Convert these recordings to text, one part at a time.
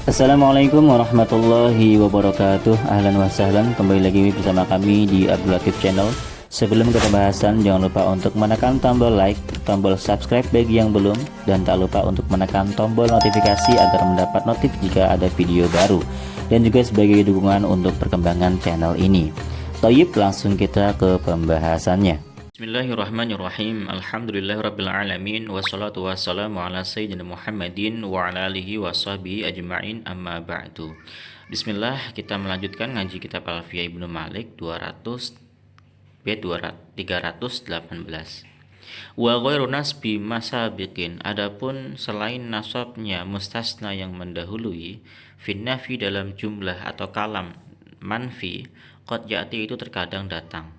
Assalamualaikum warahmatullahi wabarakatuh. Ahlan wa sahlan, kembali lagi bersama kami di Abdul Latif Channel. Sebelum ke pembahasan, jangan lupa untuk menekan tombol like, tombol subscribe bagi yang belum, dan tak lupa untuk menekan tombol notifikasi agar mendapat notif jika ada video baru, dan juga sebagai dukungan untuk perkembangan channel ini. Toyib, langsung kita ke pembahasannya. Bismillahirrahmanirrahim. Alhamdulillahirrabbilalamin. Wassalatu wassalamu ala sayyidina Muhammadin wa ala alihi wa sahbihi ajma'in, amma ba'du. Bismillah, kita melanjutkan ngaji kitab Alfiyah Ibnu Malik 200 318. Wa ghairu nasbi masabiqin, adapun selain nasabnya mustasna yang mendahului, finnafi dalam jumlah atau kalam manfi, qad ya'ti itu terkadang datang.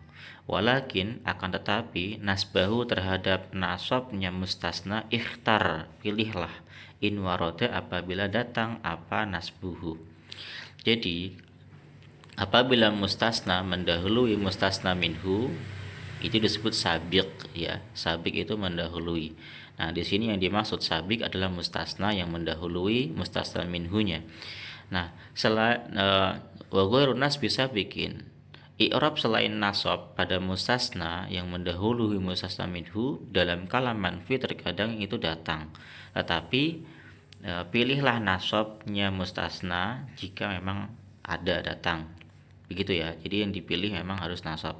Walakin akan tetapi nasbahu terhadap nasabnya mustasna ikhtar, pilihlah, in waroda apabila datang apa nasbuhu. Jadi apabila mustasna mendahului mustasna minhu, itu disebut sabiq ya. Sabiq itu mendahului. Nah, di sini yang dimaksud sabiq adalah mustasna yang mendahului mustasna minhunya. Nah, selain wa ghairu nasbi sabiqin, i'rab selain nasab pada mustasna yang mendahului mustasna minhu dalam kalam manfi terkadang itu datang. Tetapi pilihlah nasabnya mustasna jika memang ada datang. Begitu ya. Jadi yang dipilih memang harus nasab.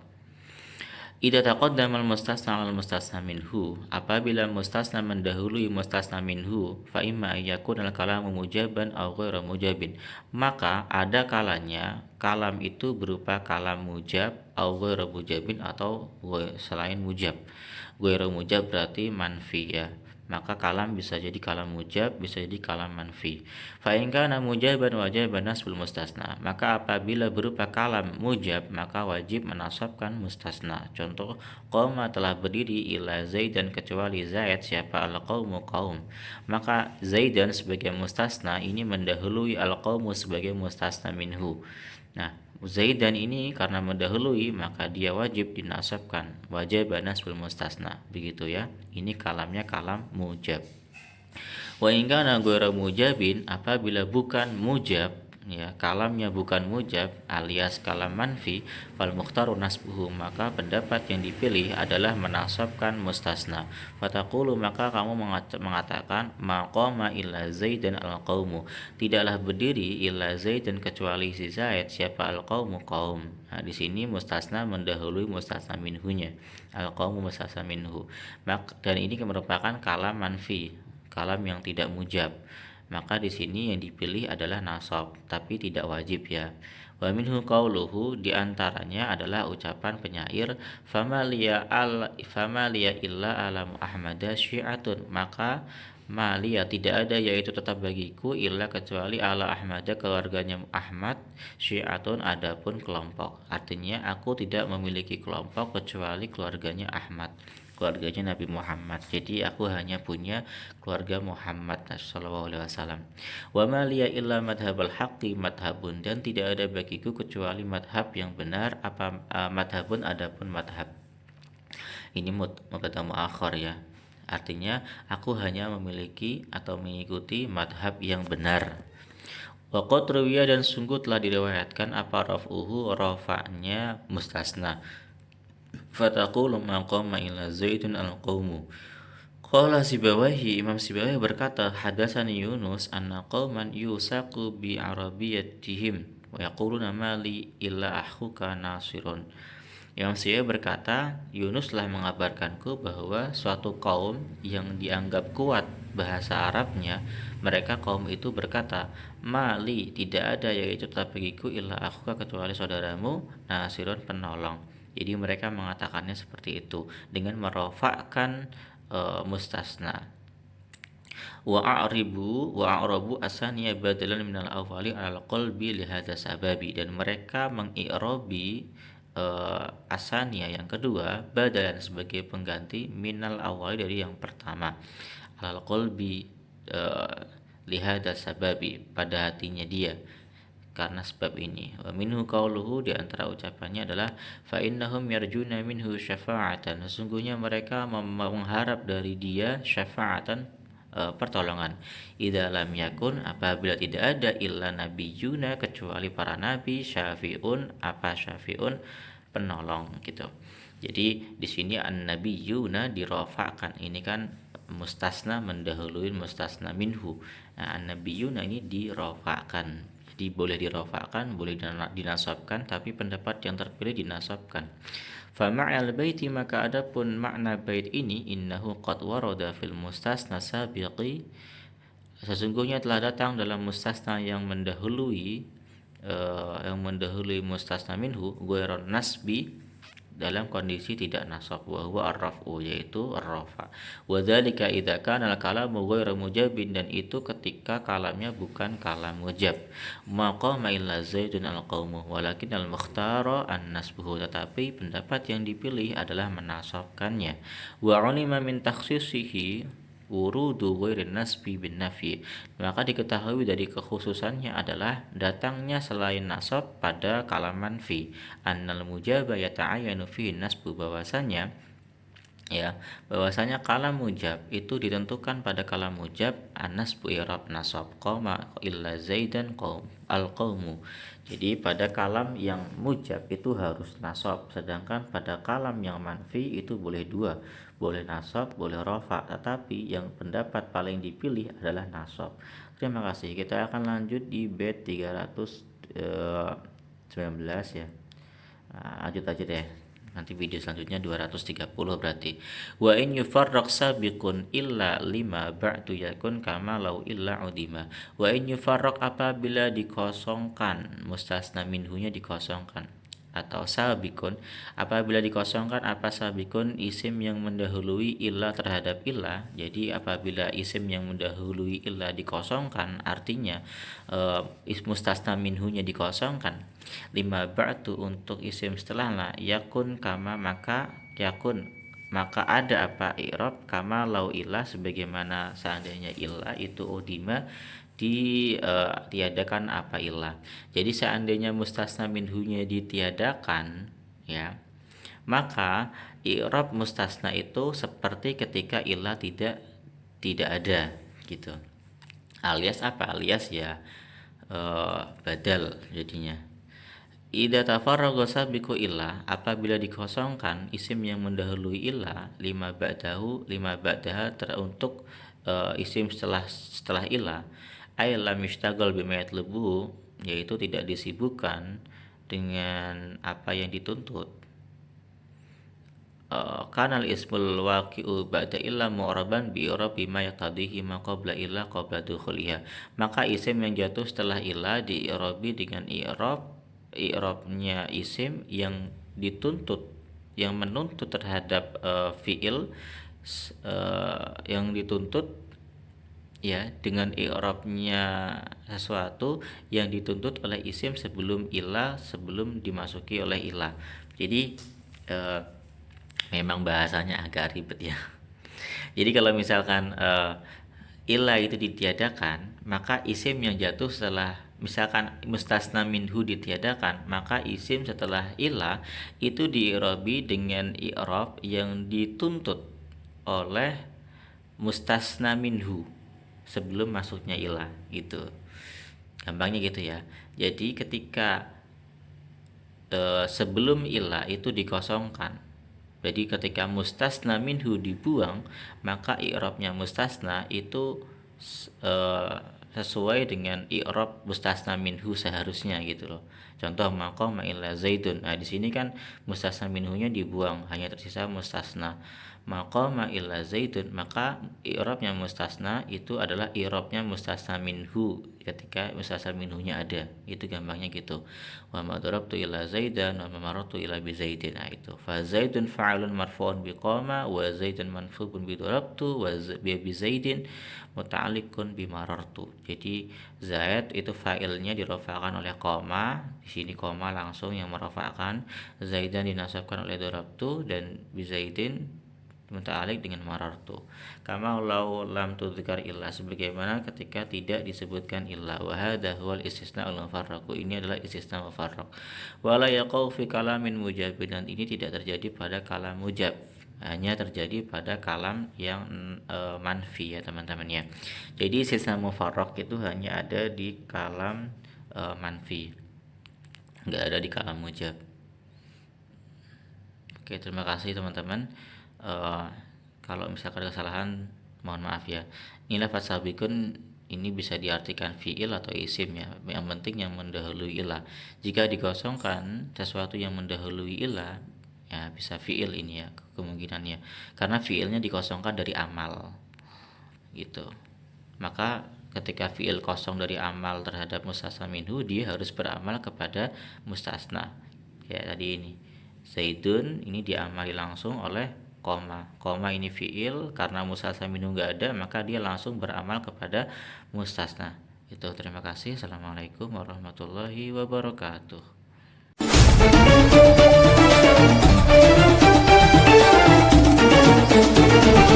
Idza taqaddama al-mustasna al-mustasna minhu, apabila mustasna mendahului mustasna minhu, fa imma yakun al-kalamu mujaban aw ghairu mujabin, maka ada kalanya kalam itu berupa kalam mujab aw ghairu mujabin atau selain mujab. Ghairu mujab berarti manfi ya. Maka kalam bisa jadi kalam mujab, bisa jadi kalam manfi. Fa in kana mujaban wajiban nasbul mustasna, maka apabila berupa kalam mujab maka wajib menasabkan mustasna. Contoh, qoma telah berdiri ila zaidan kecuali zaid, siapa al-qaumu qaum. Maka zaidan sebagai mustasna ini mendahului al-qaumu sebagai mustasna minhu. Nah, Zaidan ini karena mendahului maka dia wajib dinasabkan, wajib nasbul mustasna, begitu ya. Ini kalamnya kalam mujab. Wa in kana ghairu mujabin, apabila bukan mujab ya, kalamnya bukan mujab alias kalam manfi, fal mukhtaru nasbuhu, maka pendapat yang dipilih adalah menasabkan mustasna. Fataqulu, maka kamu mengatakan maqama illa zaidan al-qaumu, tidaklah berdiri illa zaidan kecuali si zaid, siapa al-qaumu qaum. Nah, di sini mustasna mendahului mustasna minhunya, al-qaumu mustasna minhu. Dan ini merupakan kalam manfi, kalam yang tidak mujab. Maka di sini yang dipilih adalah nasab, tapi tidak wajib ya. Wa minhu qauluhu, diantaranya adalah ucapan penyair, famaliya illa alam ahmada syi'atun, maka malia tidak ada yaitu tetap bagiku illa kecuali ala ahmada keluarganya Ahmad, syi'atun adapun kelompok. Artinya aku tidak memiliki kelompok kecuali keluarganya Ahmad, keluarganya Nabi Muhammad. Jadi aku hanya punya keluarga Muhammad sallallahu alaihi wasallam. Wa ma liya illa madhabal haqqi madhabun, dan tidak ada bagiku kecuali madhab yang benar, apa madhabun adapun madhab. Ini mubtada muakhar ya. Artinya aku hanya memiliki atau mengikuti madhab yang benar. Wa qad ruwiya, dan sungguh telah diriwayatkan apa raf'uhu, rafa'nya mustasna. Fataqulu maqama ila zaidun al-qaumu. Qala Sibawahi, Imam Sibawahi berkata, hadatsani Yunus anna qauman yusaqu bi arabiyyatihim wa yaquluna mali illa akhuka Nasirun. Imam Sibawahi berkata, Yunus telah mengabarkanku bahwa suatu kaum yang dianggap kuat bahasa Arabnya, mereka kaum itu berkata, mali tidak ada yaitu tetap bagiku illa akhuka kecuali saudaramu Nasirun penolong. Jadi mereka mengatakannya seperti itu dengan merofakkan mustasna. Wa a'rabu asaniya badalan minal awali al qalbi lihada sababi, dan mereka mengi'rabi asaniya yang kedua badalan sebagai pengganti minal awali dari yang pertama, al qalbi lihada sababi pada hatinya dia, karena sebab ini. Wa minhu qauluhu, di antara ucapannya adalah fa innahum yarjuna minhu syafa'atan, sesungguhnya mereka mengharap dari dia syafa'atan, pertolongan. Idza lam yakun, apabila tidak ada illa nabiyuna, kecuali para nabi, syafi'un, apa syafi'un, penolong gitu. Jadi di sini an-nabiyuna dirofa'kan, ini kan mustasna mendahului mustasna minhu. Nah, an-nabiyuna ini dirofa'kan. Jadi boleh dirofa'kan, boleh dinasabkan, tapi pendapat yang terpilih dinasabkan. Fa ma'al baiti, maka adapun makna bait ini, innahu qad warada fil mustasna sabiqi, sesungguhnya telah datang dalam mustasna yang mendahului mustasna minhu, ghairon nasbi, dalam kondisi tidak nasab, wa huwa ar-raf'u, yaitu ar-rafa. Wa dzalika idza kana al-kalamu ghairu mujabin, dan itu ketika kalamnya bukan kalam mujab. Maqama illa zaidun al-qaumu walakin al-mukhtara an-nasbuhu, tetapi pendapat yang dipilih adalah menasabkannya. Wa ulima min takhsisihi wurudu ghairin nasbi bin nafi, maka diketahui dari kekhususannya adalah datangnya selain nasab pada kalam manfi. Annal mujaba yata'ayyanu fi nasbu, bahwasanya kalam mujab itu ditentukan pada kalam mujab an-nasbu i'rab nasab, qama illa zaidan al-qaumu. Jadi pada kalam yang mujab itu harus nasab, sedangkan pada kalam yang manfi itu boleh dua, boleh nasab, boleh rafa, tetapi yang pendapat paling dipilih adalah nasab. Terima kasih. Kita akan lanjut di bait 319 ya. Lanjut aja deh. Nanti video selanjutnya 230 berarti. Wa in yufarraq sabiqun illa lima ba'du yakun kama law illa udima. Wa in yufarraq, apabila dikosongkan, mustasna minhunya dikosongkan, atau sabikun, apabila dikosongkan, apa sabikun, isim yang mendahului illa terhadap illa. Jadi apabila isim yang mendahului illa dikosongkan, artinya mustasna minhunya dikosongkan. Lima ba'du, untuk isim setelahnya, yakun kama, maka yakun, maka ada apa i'rab, kama lau illa, sebagaimana seandainya illa itu udima, ditiadakan apa ilah. Jadi seandainya mustasna minhunya ditiadakan, ya, maka i'rab mustasna itu seperti ketika ilah tidak ada gitu. Alias apa? Alias ya badal jadinya. Idza tafarraqa sabiqu illa, apabila dikosongkan isim yang mendahului illa, lima ba'daha untuk isim setelah illa, ay lam yushtagal bima yatlubuhu, yaitu tidak disibukkan dengan apa yang dituntut. Kanal ismul waqi'u ba'da illa mu'raban bi i'rabi ma yaqtadihi ma qabla illa qabla dukhuliha, maka isim yang jatuh setelah illa di i'rabi dengan i'rabnya isim yang dituntut, yang menuntut terhadap fiil yang dituntut, ya, dengan i'rabnya sesuatu yang dituntut oleh isim sebelum dimasuki oleh ilah. Jadi memang bahasanya agak ribet ya. Jadi kalau misalkan ilah itu ditiadakan, maka isim yang jatuh setelah, misalkan mustasna minhu ditiadakan, maka isim setelah ilah itu di'irabi dengan i'rab yang dituntut oleh mustasna minhu sebelum masuknya ilah gitu. Gampangnya gitu ya. Jadi ketika sebelum ilah itu dikosongkan, jadi ketika mustasna minhu dibuang, maka i'rabnya mustasna itu sesuai dengan i'rab mustasna minhu seharusnya gitu loh. Contoh maqama illa zaidun. Nah, di sini kan mustasna minhunya dibuang, hanya tersisa mustasna. Maqama illa zaidun, maka i'rabnya mustasna itu adalah i'rabnya mustasna minhu ketika mustasna minhunya ada. Itu gampangnya gitu. Wa ma darabtu illa zaidan wa ma marartu illa bi zaidin. Nah, itu. Fa zaidun fa'ilun marfu'un bi qama wa zaidun mansubun bi darabtu wa bi zaidin muta'alliqun bi marartu. Jadi zaid itu fa'ilnya dirafa'kan oleh qama. Di sini qama langsung yang merafa'kan, zaidan dinasabkan oleh darabtu, dan bi zaidin muta'alliq dengan marartu. Kama law lam tudzkar illa, sebagaimana ketika tidak disebutkan illa. Wa hadha huwal istisna'ul mufarraq, ini adalah istisna mufarraq. Wa la yaqau fi kalamin mujab, dan ini tidak terjadi pada kalam mujab. hanya terjadi pada kalam yang manfi ya teman-teman ya. Jadi istisna mufarraq itu hanya ada di kalam manfi, nggak ada di kalam mujab. Oke, terima kasih teman-teman. Kalau misalkan ada kesalahan mohon maaf ya. Ini lafaz sabiqun ini bisa diartikan fiil atau isim ya. Yang penting yang mendahului ilah. Jika dikosongkan sesuatu yang mendahului ilah ya bisa fiil ini ya kemungkinannya, karena fiilnya dikosongkan dari amal gitu. Maka ketika fiil kosong dari amal terhadap mustasna minhu, dia harus beramal kepada mustasna ya. Tadi ini Zaidun ini diamali langsung oleh koma ini fiil, karena mustasna minhu nggak ada maka dia langsung beramal kepada mustasna itu. Terima kasih. Assalamualaikum warahmatullahi wabarakatuh. Thank you.